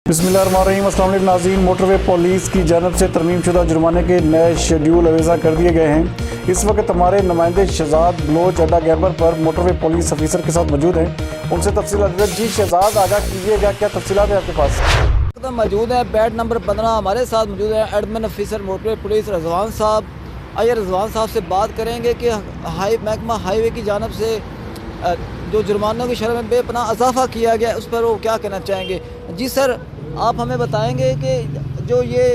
बिस्मिल्लाहिर्रहमानिर्रहीम। अस्सलाम वालेकुम नाज़रीन। मोटरवे पुलिस की जानब से तरमीम शुदा जुर्माने के नए शेड्यूल अवेज़ा कर दिए गए हैं। इस वक्त हमारे नुमाइंदे शहजाद बलोच अड्डा गैबर पर मोटरवे पुलिस ऑफिसर के साथ मौजूद हैं। उनसे तफसीलात जी शहजाद आगाह कीजिएगा, क्या तफसीलात है आपके पास? मौजूद है बेड नंबर 15 हमारे साथ मौजूद है एडमिन ऑफिसर मोटरवे पुलिस रजवान साहब। आइए रजवान साहब से बात करेंगे कि महकमा हाईवे की जानब से जो जुर्मानों की शरह में बेपनाह इजाफा किया गया है उस पर वो क्या कहना चाहेंगे। जी सर, आप हमें बताएंगे कि जो ये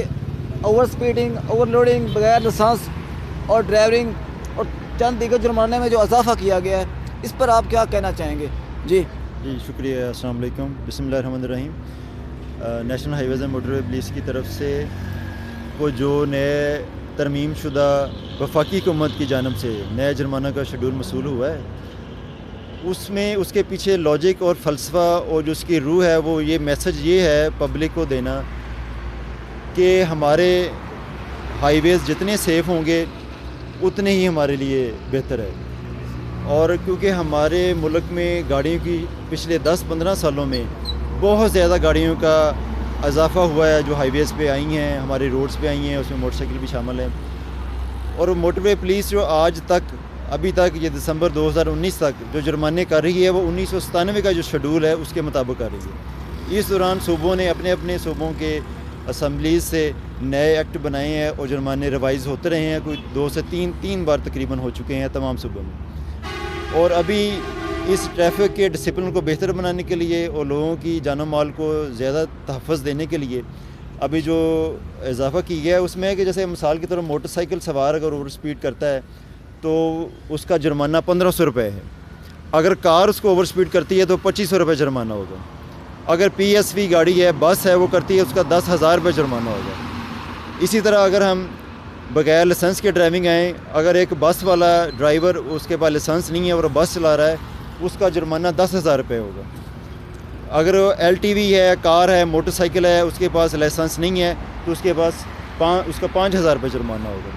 ओवर स्पीडिंग, ओवरलोडिंग, बगैर लाइसेंस और ड्राइविंग और चंद दीगर जुर्माने में जो इजाफा किया गया है इस पर आप क्या कहना चाहेंगे? जी शुक्रिया। अस्सलाम वालेकुम। बिस्मिल्लाहिर्रहमानिर्रहीम। National highways and motorway police की तरफ से को जो नए तरमीम शुदा वफाकी हुकूमत की जानब से नया जुर्माना का शेड्यूल मसूल हुआ है, उसमें उसके पीछे लॉजिक और फ़लसफ़ा और जो उसकी रूह है वो ये मैसेज ये है पब्लिक को देना कि हमारे हाईवेज़ जितने सेफ़ होंगे उतने ही हमारे लिए बेहतर है। और क्योंकि हमारे मुल्क में गाड़ियों की पिछले 10-15 सालों में बहुत ज़्यादा गाड़ियों का इजाफ़ा हुआ है जो हाईवेज़ पे आई हैं, हमारे रोड्स पे आई हैं, उसमें मोटरसाइकिल भी शामिल है। और मोटरवे पुलिस जो आज तक अभी तक ये दिसंबर 2019 तक जो जुर्माने कर रही है वो 1997 का जो शेड्यूल है उसके मुताबिक कर रही है। इस दौरान सूबों ने अपने अपने सूबों के असम्बलीज़ से नए एक्ट बनाए हैं और जुर्माने रिवाइज़ होते रहे हैं। कोई 2 से 3 बार तकरीबन हो चुके हैं तमाम सूबों में। और अभी इस ट्रैफिक के डिसिप्लिन को बेहतर बनाने के लिए और लोगों की जानो माल को ज़्यादा तहफ़्फ़ुज़ देने के लिए अभी जो इजाफ़ा की गया है उसमें है कि जैसे मिसाल की तरह मोटरसाइकिल सवार अगर ओवर स्पीड करता है तो उसका जुर्माना 1500 रुपये है। अगर कार उसको ओवर स्पीड करती है तो 2500 रुपये जुर्माना होगा। अगर PSV गाड़ी है, बस है, वो करती है उसका 10,000 रुपये जुर्माना होगा। इसी तरह अगर हम बगैर लाइसेंस के ड्राइविंग आएँ, अगर एक बस वाला ड्राइवर उसके पास लाइसेंस नहीं है और बस चला रहा है उसका जुर्माना 10,000 रुपये होगा। अगर LTV है, कार है, मोटरसाइकिल है, उसके पास लाइसेंस नहीं है तो उसके पास उसका 5,000 रुपये जुर्माना होगा।